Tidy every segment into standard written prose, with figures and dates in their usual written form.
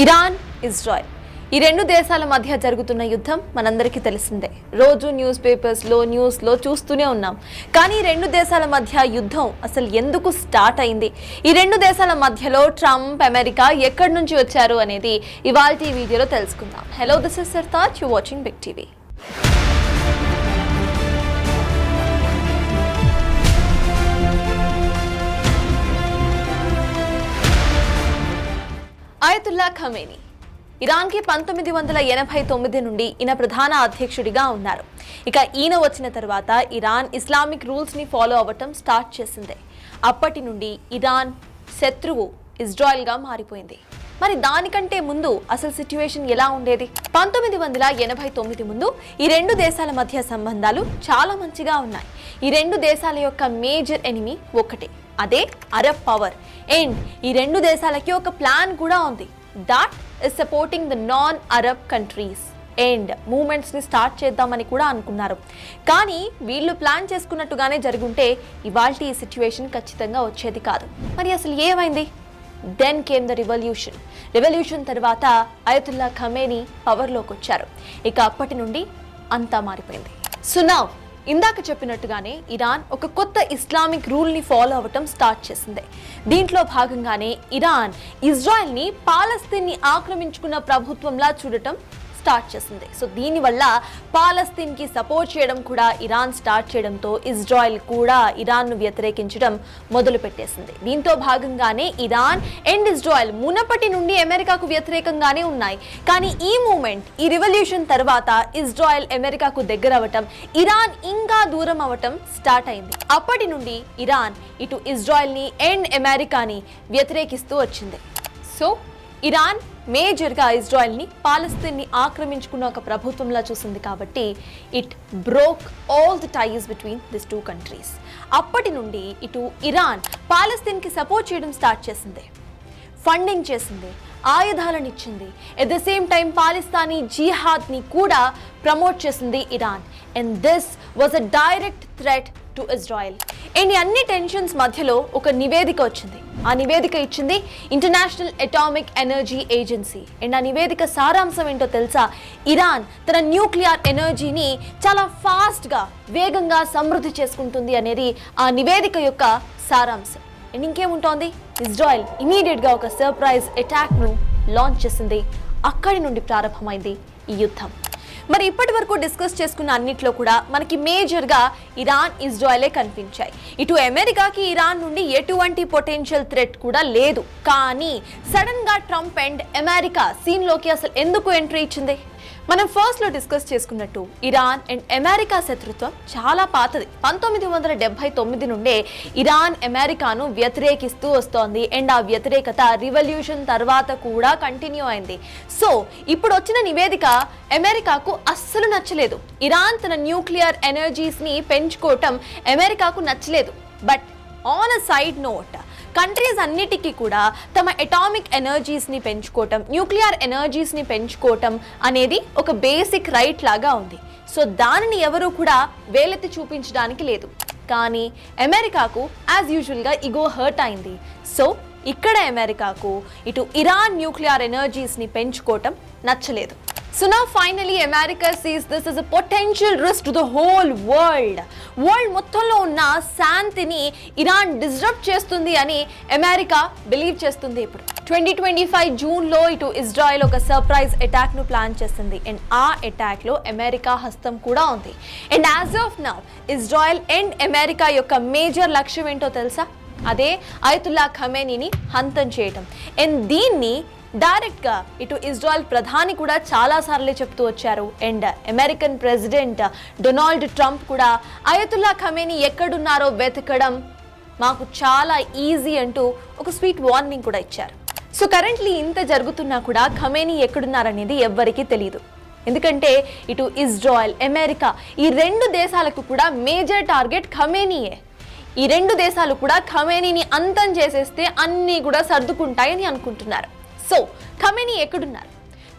Iran, Israel ఈ రెండు దేశాల మధ్య జరుగుతున్న యుద్ధం మనందరికీ తెలిసిందే. రోజు న్యూస్లో చూస్తూనే ఉన్నాం. కానీ ఈ రెండు దేశాల మధ్య యుద్ధం అసలు ఎందుకు స్టార్ట్ అయింది, ఈ రెండు దేశాల మధ్యలో ట్రంప్, అమెరికా ఎక్కడి నుంచి వచ్చారు అనేది ఇవాల్టి వీడియోలో తెలుసుకుందాం. Hello, this is Sartaj, you watching Big TV. Ayatollah Khamenei ఇరాన్కి 1989 నుండి ఈయన ప్రధాన అధ్యక్షుడిగా ఉన్నారు. ఇక ఈయన వచ్చిన తర్వాత ఇరాన్ ఇస్లామిక్ రూల్స్ని ఫాలో అవ్వటం స్టార్ట్ చేసింది. అప్పటి నుండి ఇరాన్ శత్రువు ఇజ్రాయెల్గా మారిపోయింది. మరి దానికంటే ముందు అసలు సిచ్యువేషన్ ఎలా ఉండేది? 1989 ముందు ఈ రెండు దేశాల మధ్య సంబంధాలు చాలా మంచిగా ఉన్నాయి. ఈ రెండు దేశాల యొక్క మేజర్ ఎనిమీ ఒకటే, అదే అరబ్ పవర్. అండ్ ఈ రెండు దేశాలకి ఒక ప్లాన్ కూడా ఉంది, that is supporting the non-Arab countries and movements ని స్టార్ట్ చేద్దామని కూడా అనుకున్నారు. కానీ వీళ్ళు ప్లాన్ చేసుకున్నట్టుగానే జరుగుంటే ఇవాల్టి ఈ సిచ్యువేషన్ ఖచ్చితంగా వచ్చేది కాదు. మరి అసలు ఏమైంది? దెన్ కేమ్ ద రెవల్యూషన్ తర్వాత అయతుల్లా ఖమేనీ పవర్లోకి వచ్చారు. ఇక అప్పటి నుండి అంతా మారిపోయింది. సో నౌ ఇందాక చెప్పినట్టుగానే ఇరాన్ ఒక కొత్త ఇస్లామిక్ రూల్ని ఫాలో అవ్వటం స్టార్ట్ చేసింది. దీంట్లో భాగంగానే ఇరాన్ ఇజ్రాయెల్ని పాలస్తీన్ని ఆక్రమించుకున్న ప్రభుత్వంలా చూడటం స్టార్ట్ చేసింది. సో దీనివల్ల పాలస్తీన్కి సపోర్ట్ చేయడం కూడా ఇరాన్ స్టార్ట్ చేయడంతో ఇజ్రాయెల్ కూడా ఇరాన్ను వ్యతిరేకించడం మొదలు పెట్టేసింది. దీంతో భాగంగానే ఇరాన్ అండ్ ఇజ్రాయెల్ మునపటి నుండి అమెరికాకు వ్యతిరేకంగానే ఉన్నాయి. కానీ ఈ మూమెంట్, ఈ రివల్యూషన్ తర్వాత ఇజ్రాయెల్ అమెరికాకు దగ్గర అవ్వటం, ఇరాన్ ఇంకా దూరం అవ్వటం స్టార్ట్ అయింది. అప్పటి నుండి ఇరాన్ ఇటు ఇజ్రాయెల్ని అండ్ అమెరికాని వ్యతిరేకిస్తూ వచ్చింది. సో ఇరాన్ మేజర్గా ఇజ్రాయెల్ని, పాలస్తీన్ని ఆక్రమించుకున్న ఒక ప్రభుత్వంలా చూసింది. కాబట్టి it broke all the ties between this two countries. అప్పటి నుండి ఇటు ఇరాన్ పాలస్తీన్కి సపోర్ట్ చేయడం స్టార్ట్ చేసింది, ఫండింగ్ చేసింది, ఆయుధాలను ఇచ్చింది. ఎట్ ద సేమ్ టైం పాలిస్తానీ జిహాద్ని కూడా ప్రమోట్ చేసింది Iran. And this was a direct threat to Israel. And ఈ అన్ని టెన్షన్స్ మధ్యలో ఒక నివేదిక వచ్చింది. ఆ నివేదిక ఇచ్చింది international atomic energy agency. And ఆ నివేదిక సారాంశం ఏంటో తెలుసా? ఇరాన్ తన న్యూక్లియర్ ఎనర్జీని చాలా ఫాస్ట్గా, వేగంగా సమృద్ధి చేసుకుంటుంది అనేది ఆ నివేదిక యొక్క సారాంశం. అండ్ ఇంకేముంటోంది? ఇజ్రాయెల్ ఇమీడియట్గా ఒక సర్ప్రైజ్ అటాక్ను లాంచ్ చేసింది. అక్కడి నుండి ప్రారంభమైంది ఈ యుద్ధం. మరి ఇప్పటి వరకు డిస్కస్ చేసుకున్న అన్నిట్లో కూడా మనకి మేజర్గా ఇరాన్, ఇజ్రాయెలే కనిపించాయి. ఇటు అమెరికాకి ఇరాన్ నుండి ఎటువంటి పొటెన్షియల్ థ్రెట్ కూడా లేదు. కానీ సడన్గా ట్రంప్ అండ్ అమెరికా సీన్లోకి అసలు ఎందుకు ఎంట్రీ ఇచ్చింది? మనం ఫస్ట్లో డిస్కస్ చేసుకున్నట్టు ఇరాన్ అండ్ అమెరికా శత్రుత్వం చాలా పాతది. 1979 నుండే ఇరాన్ అమెరికాను వ్యతిరేకిస్తూ వస్తోంది. అండ్ ఆ వ్యతిరేకత రివల్యూషన్ తర్వాత కూడా కంటిన్యూ అయింది. సో ఇప్పుడు వచ్చిన నివేదిక అమెరికాకు అస్సలు నచ్చలేదు. ఇరాన్ తన న్యూక్లియర్ ఎనర్జీస్ని పెంచుకోవటం అమెరికాకు నచ్చలేదు. But on a side note, countries అన్నిటికీ కూడా తమ అటామిక్ ఎనర్జీస్ని పెంచుకోవటం, న్యూక్లియర్ ఎనర్జీస్ని పెంచుకోవటం అనేది ఒక బేసిక్ రైట్ లాగా ఉంది. సో దానిని ఎవరూ కూడా వేలెత్తి చూపించడానికి లేదు. కానీ అమెరికాకు యాజ్ యూజువల్గా ఇగో హర్ట్ అయింది. సో ఇక్కడ అమెరికాకు ఇటు ఇరాన్ న్యూక్లియర్ ఎనర్జీస్ని పెంచుకోవటం నచ్చలేదు. So now finally America sees this as a potential risk to the whole world. World మొత్తంలో ఉన్న శాంతిని ఇరాన్ డిస్టర్బ్ చేస్తుంది అని అమెరికా బిలీవ్ చేస్తుంది. ఇప్పుడు 2025 జూన్లో ఇటు ఇజ్రాయెల్ ఒక సర్ప్రైజ్ అటాక్ను ప్లాన్ చేస్తుంది. అండ్ ఆ అటాక్లో అమెరికా హస్తం కూడా ఉంది. And as of now Israel and America యొక్క మేజర్ లక్ష్యం ఏంటో తెలుసా? అదే అయతుల్లా ఖమేనీని హంతం చేయటం. అండ్ దీన్ని డైరెక్ట్గా ఇటు ఇజ్రాయెల్ ప్రధాని కూడా చాలాసార్లు చెప్తూ వచ్చారు. And American president Donald Trump కూడా అయతుల్లా ఖమేనీ ఎక్కడున్నారో వెతకడం మాకు చాలా ఈజీ అంటూ ఒక స్వీట్ వార్నింగ్ కూడా ఇచ్చారు. సో కరెంట్లీ ఇంత జరుగుతున్నా కూడా ఖమేనీ ఎక్కడున్నారనేది ఎవ్వరికీ తెలియదు. ఎందుకంటే ఇటు ఇజ్రాయెల్, అమెరికా ఈ రెండు దేశాలకు కూడా మేజర్ టార్గెట్ ఖమేనీయే. ఈ రెండు దేశాలు కూడా ఖమేనీని అంతం చేసేస్తే అన్నీ కూడా సర్దుకుంటాయని అనుకుంటున్నారు. సో ఖమేనీ ఎక్కడున్నారు?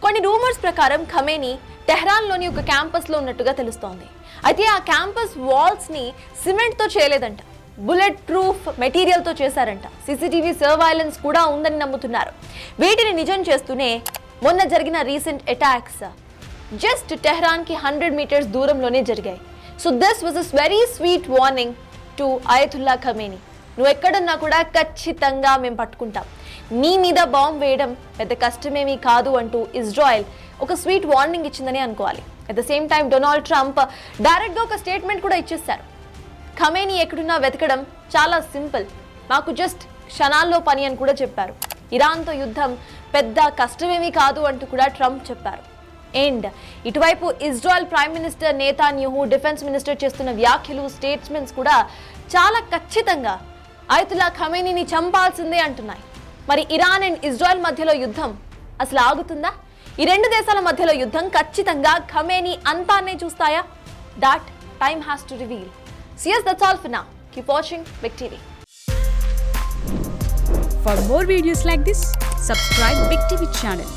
కొన్ని రూమర్స్ ప్రకారం ఖమేనీ టెహ్రాన్లోని ఒక క్యాంపస్లో ఉన్నట్టుగా తెలుస్తోంది. అయితే ఆ క్యాంపస్ వాల్స్ని సిమెంట్తో చేయలేదంట, బుల్లెట్ ప్రూఫ్ మెటీరియల్తో చేశారంట. సీసీటీవీ సర్వైలెన్స్ కూడా ఉందని నమ్ముతున్నారు. వీటిని నిజం చేస్తూనే మొన్న జరిగిన రీసెంట్ అటాక్స్ జస్ట్ టెహ్రాన్కి 100 మీటర్స్ దూరంలోనే జరిగాయి. So this was a very sweet warning to Ayatollah Khamenei. నువ్వు ఎక్కడున్నా కూడా ఖచ్చితంగా మేము పట్టుకుంటాం, నీ మీద బాంబ్ వేయడం పెద్ద కష్టమేమీ కాదు అంటూ ఇజ్రాయెల్ ఒక స్వీట్ వార్నింగ్ ఇచ్చిందని అనుకోవాలి. At the same time Donald Trump డైరెక్ట్గా ఒక స్టేట్మెంట్ కూడా ఇచ్చేస్తారు. ఖమేనీ ఎక్కడున్నా వెతకడం చాలా సింపుల్, మాకు జస్ట్ క్షణాల్లో పని అని కూడా చెప్పారు. ఇరాన్తో యుద్ధం పెద్ద కష్టమేమీ కాదు అంటూ కూడా ట్రంప్ చెప్పారు. అండ్ ఇటువైపు Israel prime minister Netanyahu, defence minister చేస్తున్న వ్యాఖ్యలు, స్టేట్మెంట్స్ కూడా చాలా ఖచ్చితంగా అయతుల్లా ఖమేనీని చంపాల్సిందే అంటున్నాయి. మరి ఇరాన్ అండ్ ఇజ్రాయెల్ మధ్యలో యుద్ధం అసలు ఆగుతుందా? ఈ రెండు దేశాల మధ్యలో యుద్ధం ఖచ్చితంగా Khamenei అంతానే చూస్తాయా? That time has to reveal. So yes, that's all for now. Keep watching Big TV. For more videos like this, subscribe Big TV channel.